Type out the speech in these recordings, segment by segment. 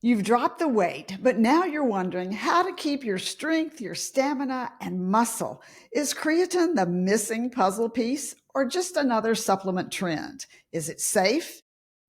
You've dropped the weight, but now you're wondering how to keep your strength, your stamina, and muscle. Is creatine the missing puzzle piece or just another supplement trend? Is it safe?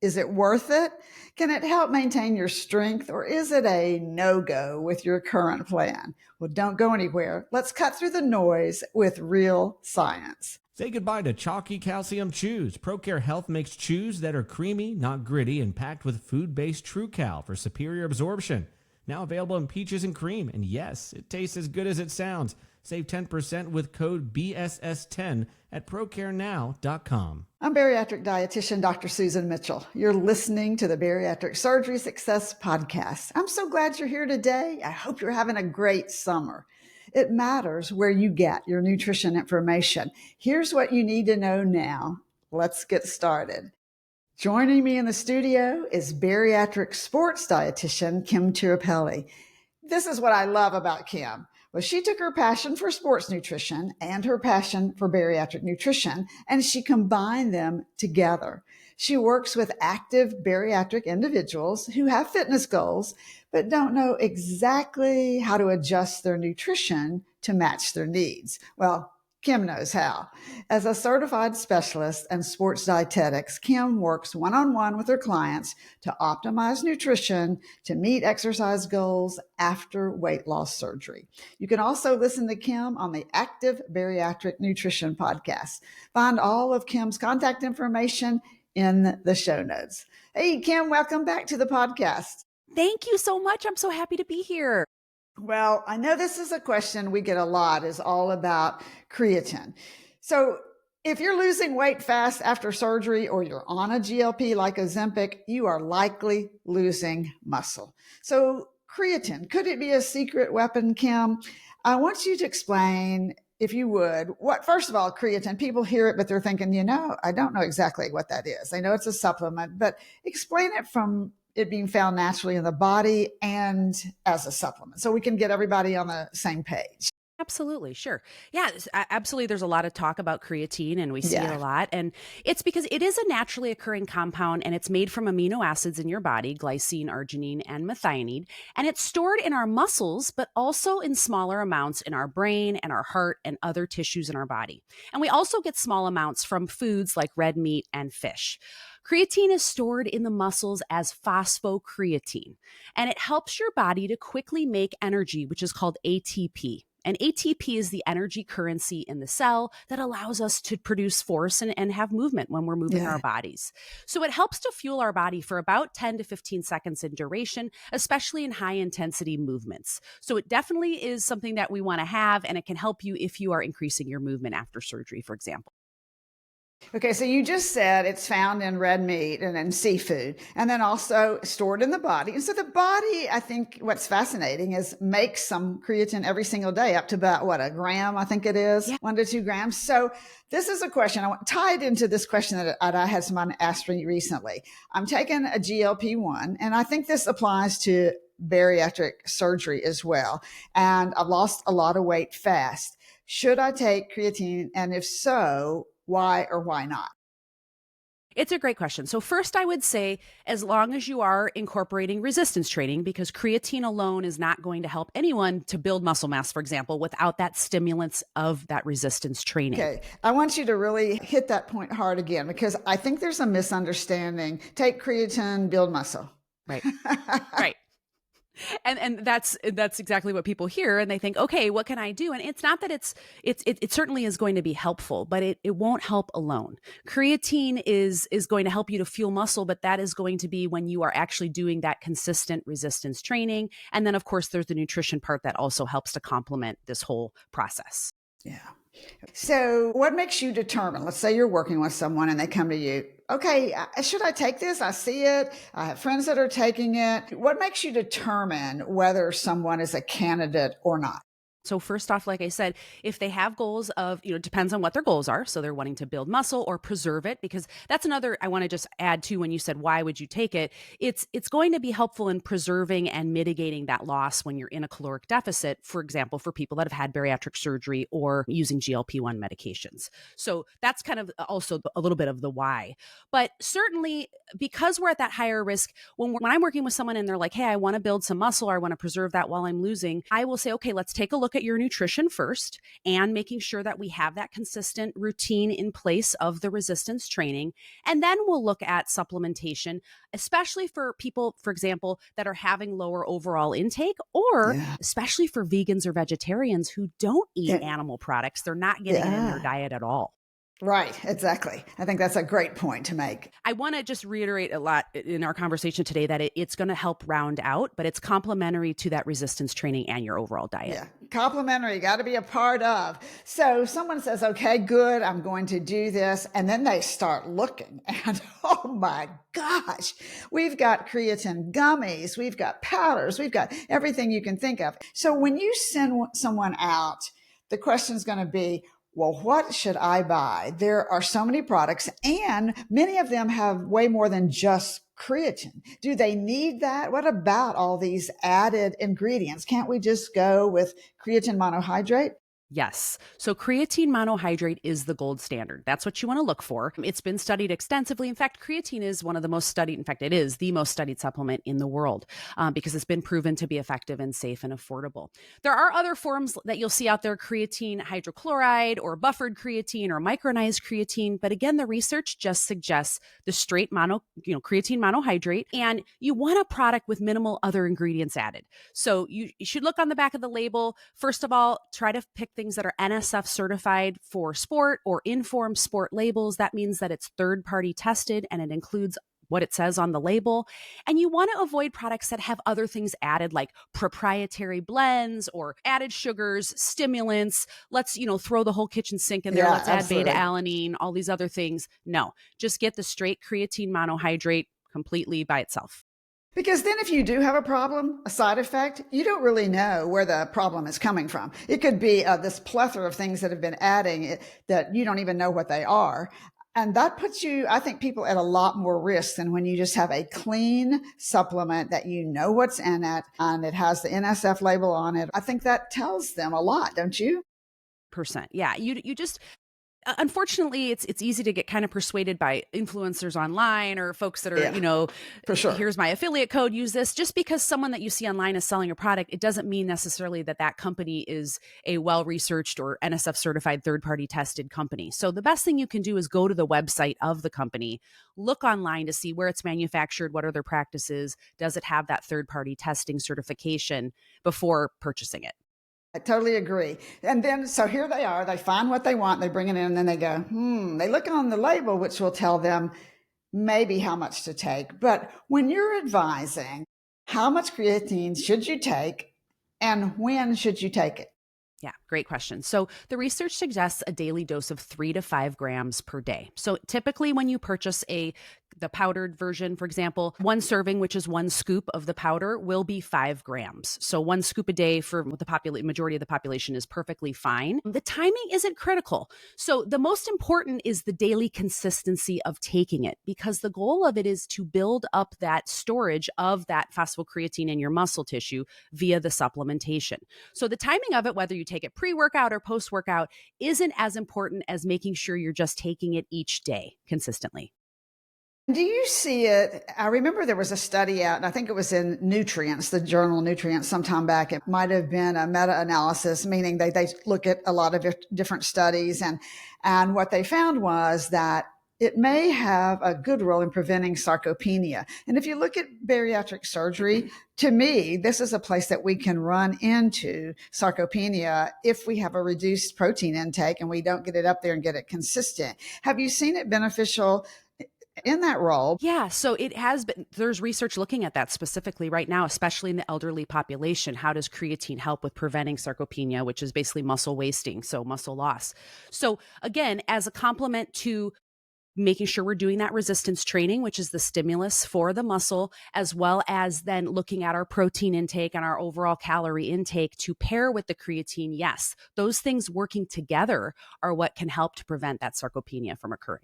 Is it worth it? Can it help maintain your strength or is it a no-go with your current plan? Well, don't go anywhere. Let's cut through the noise with real science. Say goodbye to chalky calcium chews. ProCare Health makes chews that are creamy, not gritty, and packed with food-based TrueCal for superior absorption. Now available in peaches and cream. And yes, it tastes as good as it sounds. Save 10% with code BSS10 at ProCareNow.com. I'm bariatric dietitian Dr. Susan Mitchell. You're listening to the Bariatric Surgery Success podcast. I'm so glad you're here today. I hope you're having a great summer. It matters where you get your nutrition information. Here's what you need to know now. Let's get started. Joining me in the studio is bariatric sports dietitian Kim Tirapelli. This is what I love about Kim. Well, she took her passion for sports nutrition and her passion for bariatric nutrition, and she combined them together. She works with active bariatric individuals who have fitness goals, but don't know exactly how to adjust their nutrition to match their needs. Well, Kim knows how. As a certified specialist in sports dietetics, Kim works one-on-one with her clients to optimize nutrition to meet exercise goals after weight loss surgery. You can also listen to Kim on the Active Bariatric Nutrition podcast. Find all of Kim's contact information in the show notes. Hey, Kim, welcome back to the podcast. Thank you so much. I'm so happy to be here. Well, I know this is a question we get a lot, is all about creatine. So if you're losing weight fast after surgery or you're on a GLP like Ozempic, you are likely losing muscle. So creatine, could it be a secret weapon, Kim? I want you to explain, if you would, what, first of all, creatine, people hear it, but they're thinking, I don't know exactly what that is. I know it's a supplement, but explain it from it being found naturally in the body and as a supplement, so we can get everybody on the same page. Absolutely. Sure. Yeah, absolutely. There's a lot of talk about creatine and we see it a lot. And it's because it is a naturally occurring compound and it's made from amino acids in your body, glycine, arginine, and methionine. And it's stored in our muscles, but also in smaller amounts in our brain and our heart and other tissues in our body. And we also get small amounts from foods like red meat and fish. Creatine is stored in the muscles as phosphocreatine, and it helps your body to quickly make energy, which is called ATP. And ATP is the energy currency in the cell that allows us to produce force and have movement when we're moving our bodies. So it helps to fuel our body for about 10 to 15 seconds in duration, especially in high intensity movements. So it definitely is something that we want to have, and it can help you if you are increasing your movement after surgery, for example. Okay, so you just said it's found in red meat and in seafood, and then also stored in the body. And so the body, I think what's fascinating is makes some creatine every single day, up to about, a gram, I think it is, 1 to 2 grams. So this is a question, I want tied into this question that I had someone ask me recently. I'm taking a GLP-1, and I think this applies to bariatric surgery as well. And I've lost a lot of weight fast. Should I take creatine? And if so, why or why not? It's a great question. So first, I would say, as long as you are incorporating resistance training, because creatine alone is not going to help anyone to build muscle mass, for example, without that stimulants of that resistance training. Okay. I want you to really hit that point hard again, because I think there's a misunderstanding. Take creatine, build muscle. Right. Right. And that's exactly what people hear, and they think, okay, what can I do? And it's not that it certainly is going to be helpful, but it won't help alone. Creatine is going to help you to fuel muscle, but that is going to be when you are actually doing that consistent resistance training. And then of course there's the nutrition part that also helps to complement this whole process. Yeah. So what makes you determine, let's say you're working with someone and they come to you, okay, should I take this? I see it. I have friends that are taking it. What makes you determine whether someone is a candidate or not? So first off, like I said, if they have goals of, it depends on what their goals are. So they're wanting to build muscle or preserve it, because that's another, I want to just add to, when you said, why would you take it? It's going to be helpful in preserving and mitigating that loss when you're in a caloric deficit, for example, for people that have had bariatric surgery or using GLP-1 medications. So that's kind of also a little bit of the why. But certainly, because we're at that higher risk, when I'm working with someone and they're like, hey, I want to build some muscle, or I want to preserve that while I'm losing, I will say, okay, let's take a look at your nutrition first, and making sure that we have that consistent routine in place of the resistance training. And then we'll look at supplementation, especially for people, for example, that are having lower overall intake, or Yeah. especially for vegans or vegetarians who don't eat Yeah. animal products. They're not getting it in their Yeah. diet at all. Right. Exactly. I think that's a great point to make. I want to just reiterate a lot in our conversation today that it's going to help round out, but it's complementary to that resistance training and your overall diet. Yeah. Complementary, got to be a part of. So someone says, okay, good, I'm going to do this. And then they start looking and oh my gosh, we've got creatine gummies, we've got powders, we've got everything you can think of. So when you send someone out, the question is going to be, well, what should I buy? There are so many products, and many of them have way more than just creatine. Do they need that? What about all these added ingredients? Can't we just go with creatine monohydrate? Yes. So creatine monohydrate is the gold standard. That's what you want to look for. It's been studied extensively. In fact, creatine is one of the most studied, in fact, it is the most studied supplement in the world because it's been proven to be effective and safe and affordable. There are other forms that you'll see out there, creatine hydrochloride or buffered creatine or micronized creatine. But again, the research just suggests the straight creatine monohydrate, and you want a product with minimal other ingredients added. So you should look on the back of the label. First of all, try to pick things that are NSF certified for sport or Informed Sport labels. That means that it's third-party tested and it includes what it says on the label. And you want to avoid products that have other things added, like proprietary blends or added sugars, stimulants. Let's, throw the whole kitchen sink in there. Yeah, Let's add absolutely. beta-alanine, all these other things. No, just get the straight creatine monohydrate completely by itself. Because then if you do have a problem, a side effect, you don't really know where the problem is coming from. It could be this plethora of things that have been adding that you don't even know what they are. And that puts you, I think, people at a lot more risk than when you just have a clean supplement that you know what's in it and it has the NSF label on it. I think that tells them a lot, don't you? Yeah. You just, unfortunately, it's easy to get kind of persuaded by influencers online or folks that are, for sure. Here's my affiliate code, use this. Just because someone that you see online is selling a product, it doesn't mean necessarily that company is a well-researched or NSF certified third-party tested company. So the best thing you can do is go to the website of the company, look online to see where it's manufactured, what are their practices, does it have that third-party testing certification before purchasing it. I totally agree. And then, so here they are, they find what they want, they bring it in, and then they go, they look on the label, which will tell them maybe how much to take. But when you're advising how much creatine should you take and when should you take it? Yeah, great question. So the research suggests a daily dose of 3 to 5 grams per day. So typically when you purchase the powdered version, for example, one serving, which is one scoop of the powder, will be 5 grams. So one scoop a day for the majority of the population is perfectly fine. The timing isn't critical. So the most important is the daily consistency of taking it, because the goal of it is to build up that storage of that phosphocreatine in your muscle tissue via the supplementation. So the timing of it, whether you take it pre-workout or post-workout, isn't as important as making sure you're just taking it each day consistently. Do you see it? I remember there was a study out, and I think it was in Nutrients, the journal Nutrients, sometime back. It might have been a meta-analysis, meaning they look at a lot of different studies. And what they found was that it may have a good role in preventing sarcopenia. And if you look at bariatric surgery, to me, this is a place that we can run into sarcopenia if we have a reduced protein intake and we don't get it up there and get it consistent. Have you seen it beneficial in that role? Yeah, so it has been, there's research looking at that specifically right now, especially in the elderly population. How does creatine help with preventing sarcopenia, which is basically muscle wasting, so muscle loss? So again, as a complement to making sure we're doing that resistance training, which is the stimulus for the muscle, as well as then looking at our protein intake and our overall calorie intake to pair with the creatine. Yes, those things working together are what can help to prevent that sarcopenia from occurring.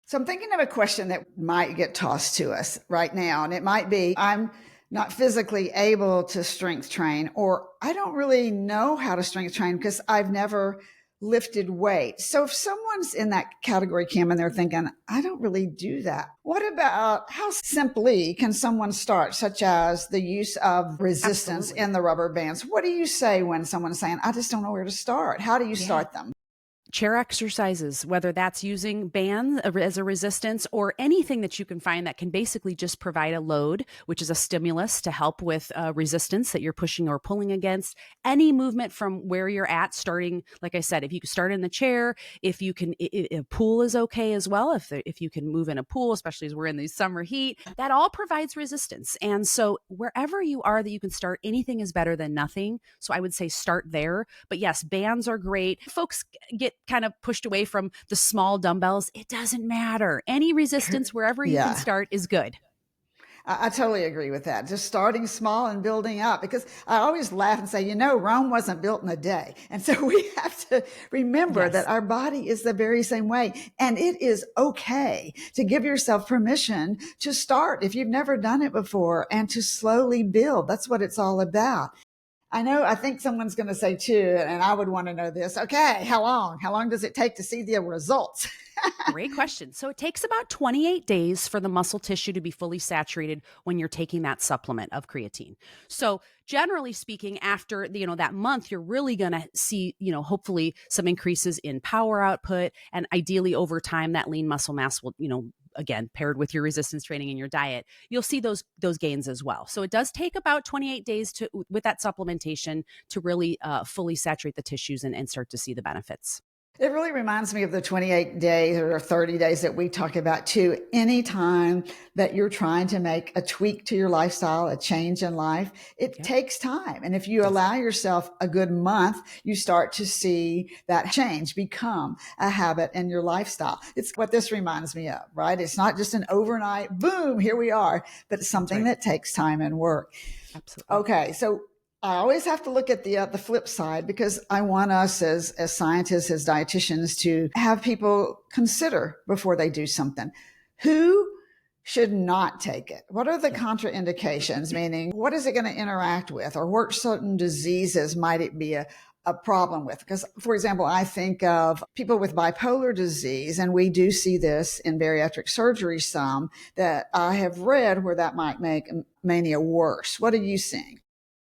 So I'm thinking of a question that might get tossed to us right now, and it might be, I'm not physically able to strength train, or I don't really know how to strength train because I've never lifted weights. So if someone's in that category, Kim, and they're thinking, I don't really do that, what about how simply can someone start, such as the use of resistance in the rubber bands? What do you say when someone's saying, I just don't know where to start? How do you start them? Chair exercises, whether that's using bands as a resistance or anything that you can find that can basically just provide a load, which is a stimulus to help with resistance that you're pushing or pulling against. Any movement from where you're at, starting, like I said, if you can start in the chair, if you can, a pool is okay as well. If you can move in a pool, especially as we're in the summer heat, that all provides resistance. And so wherever you are that you can start, anything is better than nothing. So I would say start there. But yes, bands are great. Folks get kind of pushed away from the small dumbbells. It doesn't matter. Any resistance wherever you can start is good. I totally agree with that. Just starting small and building up, because I always laugh and say, Rome wasn't built in a day. And so we have to remember that our body is the very same way. And it is okay to give yourself permission to start if you've never done it before and to slowly build. That's what it's all about. I think someone's going to say too, and I would want to know this. Okay, how long? How long does it take to see the results? Great question. So it takes about 28 days for the muscle tissue to be fully saturated when you're taking that supplement of creatine. So generally speaking, after that month, you're really going to see, hopefully some increases in power output, and ideally over time, that lean muscle mass will, again, paired with your resistance training and your diet, you'll see those gains as well. So it does take about 28 days with that supplementation to really fully saturate the tissues and start to see the benefits. It really reminds me of the 28 days or 30 days that we talk about too. Anytime that you're trying to make a tweak to your lifestyle, a change in life, it takes time. And if you allow yourself a good month, you start to see that change become a habit in your lifestyle. It's what this reminds me of, right? It's not just an overnight, boom, here we are, but it's something that takes time and work. Absolutely. Okay. So I always have to look at the flip side, because I want us as scientists, as dietitians, to have people consider before they do something. Who should not take it? What are the contraindications? Meaning, what is it going to interact with, or what certain diseases might it be a problem with? Because, for example, I think of people with bipolar disease, and we do see this in bariatric surgery some, that I have read where that might make mania worse. What are you seeing?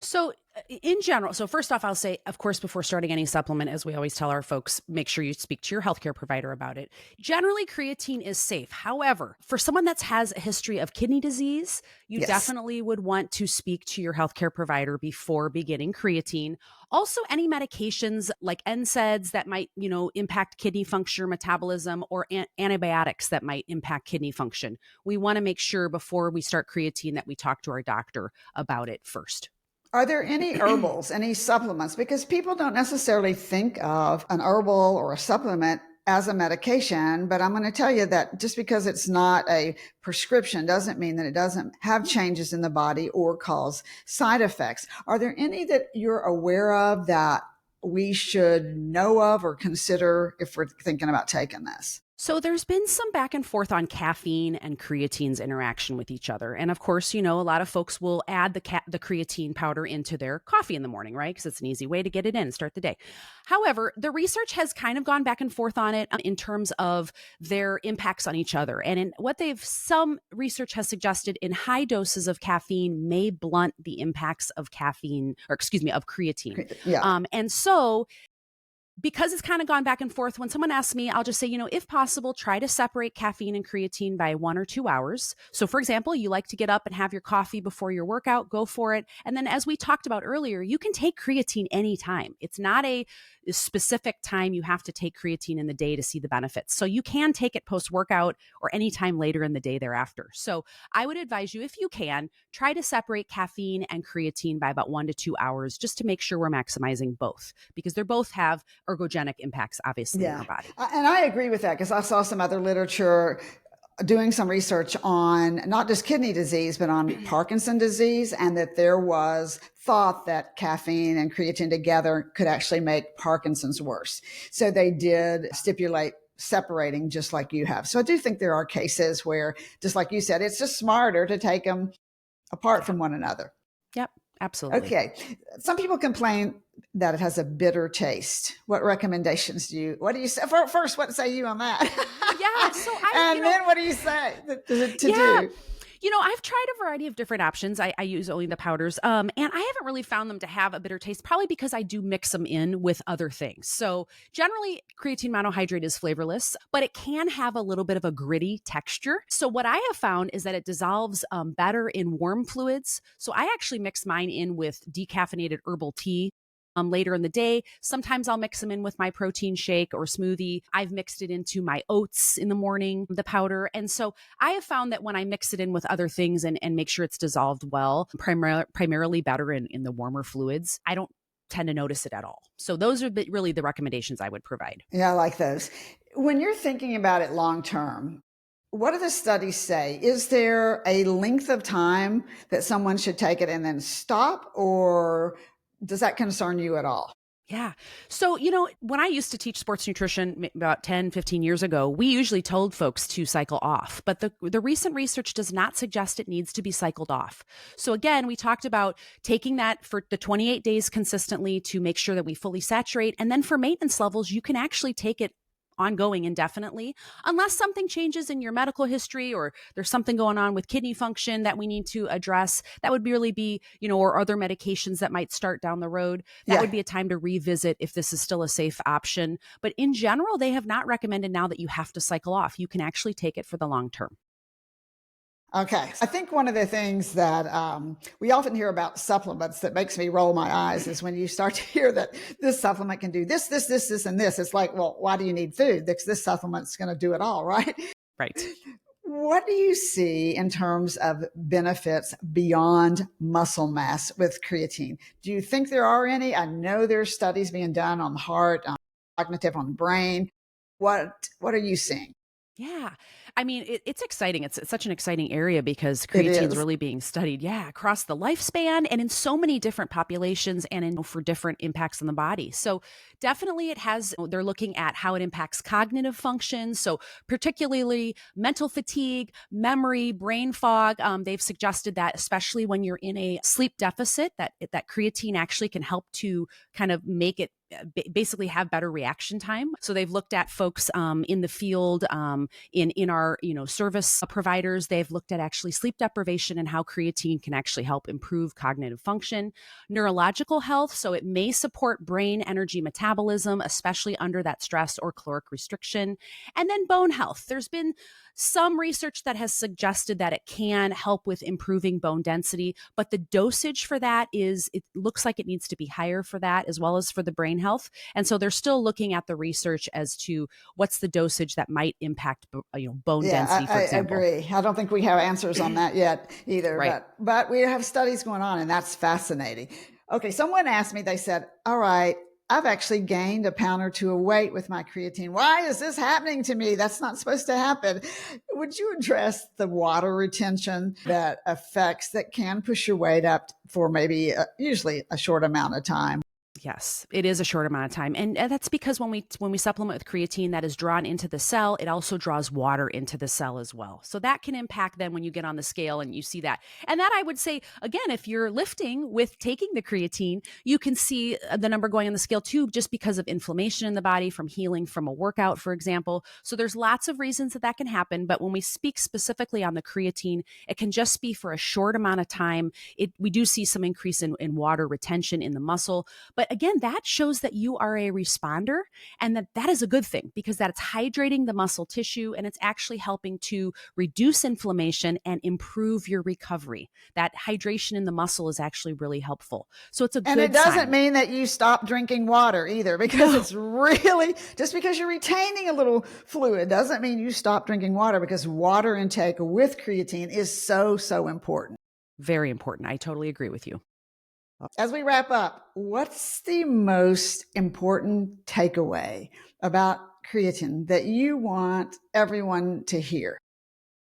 So in general, so first off, I'll say, of course, before starting any supplement, as we always tell our folks, make sure you speak to your healthcare provider about it. Generally, creatine is safe. However, for someone that has a history of kidney disease, you definitely would want to speak to your healthcare provider before beginning creatine. Also, any medications like NSAIDs that might, impact kidney function or metabolism, or antibiotics that might impact kidney function. We want to make sure before we start creatine that we talk to our doctor about it first. Are there any herbals, any supplements? Because people don't necessarily think of an herbal or a supplement as a medication, but I'm going to tell you that just because it's not a prescription doesn't mean that it doesn't have changes in the body or cause side effects. Are there any that you're aware of that we should know of or consider if we're thinking about taking this? So there's been some back and forth on caffeine and creatine's interaction with each other. And of course, a lot of folks will add the creatine powder into their coffee in the morning, right? Because it's an easy way to get it in and start the day. However, the research has kind of gone back and forth on it in terms of their impacts on each other. And some research has suggested in high doses of caffeine may blunt the impacts of of creatine. Yeah. And so because it's kind of gone back and forth, when someone asks me, I'll just say, if possible, try to separate caffeine and creatine by 1 or 2 hours. So for example, you like to get up and have your coffee before your workout, go for it. And then as we talked about earlier, you can take creatine anytime. It's not a specific time you have to take creatine in the day to see the benefits. So you can take it post-workout or anytime later in the day thereafter. So I would advise you, if you can, try to separate caffeine and creatine by about 1 to 2 hours, just to make sure we're maximizing both, because they both have ergogenic impacts, obviously, in our body. And I agree with that because I saw some other literature doing some research on not just kidney disease, but on Parkinson's disease, and that there was thought that caffeine and creatine together could actually make Parkinson's worse. So they did stipulate separating just like you have. So I do think there are cases where, just like you said, it's just smarter to take them apart from one another. Yep, absolutely. Okay. Some people complain that it has a bitter taste. What recommendations what do you say? First, what say you on that? Yeah. So then what do you say to do? I've tried a variety of different options. I use only the powders. And I haven't really found them to have a bitter taste, probably because I do mix them in with other things. So generally, creatine monohydrate is flavorless, but it can have a little bit of a gritty texture. So what I have found is that it dissolves better in warm fluids. So I actually mix mine in with decaffeinated herbal tea. Later in the day. Sometimes I'll mix them in with my protein shake or smoothie. I've mixed it into my oats in the morning, the powder. And so I have found that when I mix it in with other things and make sure it's dissolved well, primarily better in the warmer fluids, I don't tend to notice it at all. So those are really the recommendations I would provide. Yeah, I like those. When you're thinking about it long term, what do the studies say? Is there a length of time that someone should take it and then stop, or does that concern you at all? Yeah. So, when I used to teach sports nutrition about 10, 15 years ago, we usually told folks to cycle off, but the recent research does not suggest it needs to be cycled off. So again, we talked about taking that for the 28 days consistently to make sure that we fully saturate. And then for maintenance levels, you can actually take it ongoing indefinitely, unless something changes in your medical history or there's something going on with kidney function that we need to address. That would really be, or other medications that might start down the road. That would be a time to revisit if this is still a safe option. But in general, they have not recommended now that you have to cycle off. You can actually take it for the long term. Okay. I think one of the things that we often hear about supplements that makes me roll my eyes is when you start to hear that this supplement can do this, and this. It's like, well, why do you need food? This supplement's going to do it all, right? Right. What do you see in terms of benefits beyond muscle mass with creatine? Do you think there are any? I know there's studies being done on the heart, on cognitive, on the brain. What are you seeing? Yeah. I mean, it's exciting. It's such an exciting area because creatine is really being studied, across the lifespan and in so many different populations and for different impacts on the body. So definitely they're looking at how it impacts cognitive function. So particularly mental fatigue, memory, brain fog. They've suggested that especially when you're in a sleep deficit, that creatine actually can help to kind of make it basically have better reaction time. So they've looked at folks in the field, in our service providers. They've looked at actually sleep deprivation and how creatine can actually help improve cognitive function, neurological health. So it may support brain energy metabolism, especially under that stress or caloric restriction, and then bone health. There's been some research that has suggested that it can help with improving bone density, but the dosage for that it looks like it needs to be higher for that as well as for the brain health. And so they're still looking at the research as to what's the dosage that might impact bone density, for example. I agree. I don't think we have answers on that yet either, Right. but we have studies going on, and that's fascinating. Okay, someone asked me, they said, all right, I've actually gained a pound or two of weight with my creatine. Why is this happening to me? That's not supposed to happen. Would you address the water retention that can push your weight up for maybe usually a short amount of time? Yes, it is a short amount of time. And that's because when we supplement with creatine that is drawn into the cell, it also draws water into the cell as well. So that can impact then when you get on the scale and you see that. And that I would say, again, if you're lifting with taking the creatine, you can see the number going on the scale too, just because of inflammation in the body from healing from a workout, for example. So there's lots of reasons that can happen. But when we speak specifically on the creatine, it can just be for a short amount of time. We do see some increase in water retention in the muscle. But again, that shows that you are a responder, and that is a good thing because that's hydrating the muscle tissue and it's actually helping to reduce inflammation and improve your recovery. That hydration in the muscle is actually really helpful. So it's a good sign. And it doesn't mean that you stop drinking water either, because it's really, just because you're retaining a little fluid doesn't mean you stop drinking water, because water intake with creatine is so, so important. Very important. I totally agree with you. As we wrap up, what's the most important takeaway about creatine that you want everyone to hear?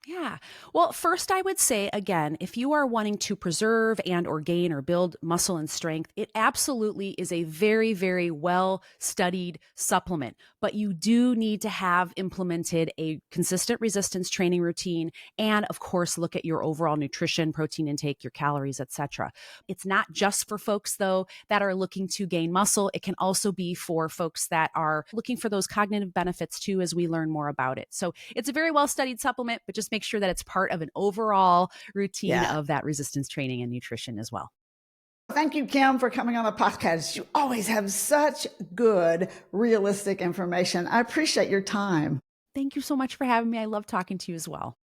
Yeah. Well, first I would say again, if you are wanting to preserve and or gain or build muscle and strength, it absolutely is a very, very well studied supplement, but you do need to have implemented a consistent resistance training routine and of course look at your overall nutrition, protein intake, your calories, etc. It's not just for folks though that are looking to gain muscle. It can also be for folks that are looking for those cognitive benefits too as we learn more about it. So it's a very well studied supplement, but just make sure that it's part of an overall routine Yeah. of that resistance training and nutrition as well. Thank you, Kim, for coming on the podcast. You always have such good, realistic information. I appreciate your time. Thank you so much for having me. I love talking to you as well.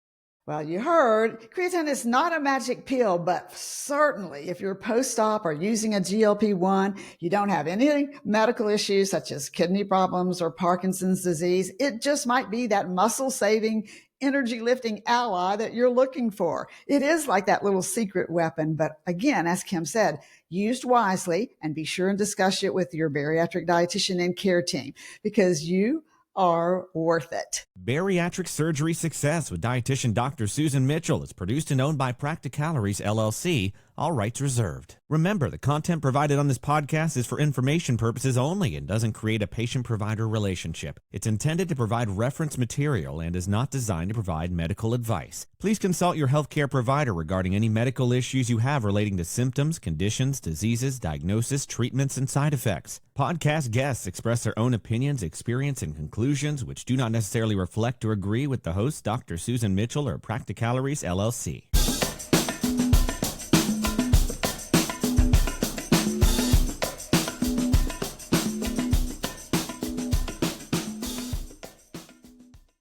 Well, you heard creatine is not a magic pill, but certainly if you're post-op or using a GLP-1, you don't have any medical issues such as kidney problems or Parkinson's disease. It just might be that muscle-saving, energy-lifting ally that you're looking for. It is like that little secret weapon, but again, as Kim said, used wisely, and be sure and discuss it with your bariatric dietitian and care team because you are worth it. Bariatric Surgery Success with dietitian Dr. Susan Mitchell is produced and owned by Practicalories LLC. All rights reserved. Remember, the content provided on this podcast is for information purposes only and doesn't create a patient-provider relationship. It's intended to provide reference material and is not designed to provide medical advice. Please consult your healthcare provider regarding any medical issues you have relating to symptoms, conditions, diseases, diagnosis, treatments, and side effects. Podcast guests express their own opinions, experience, and conclusions which do not necessarily reflect or agree with the host, Dr. Susan Mitchell or Practicalories LLC.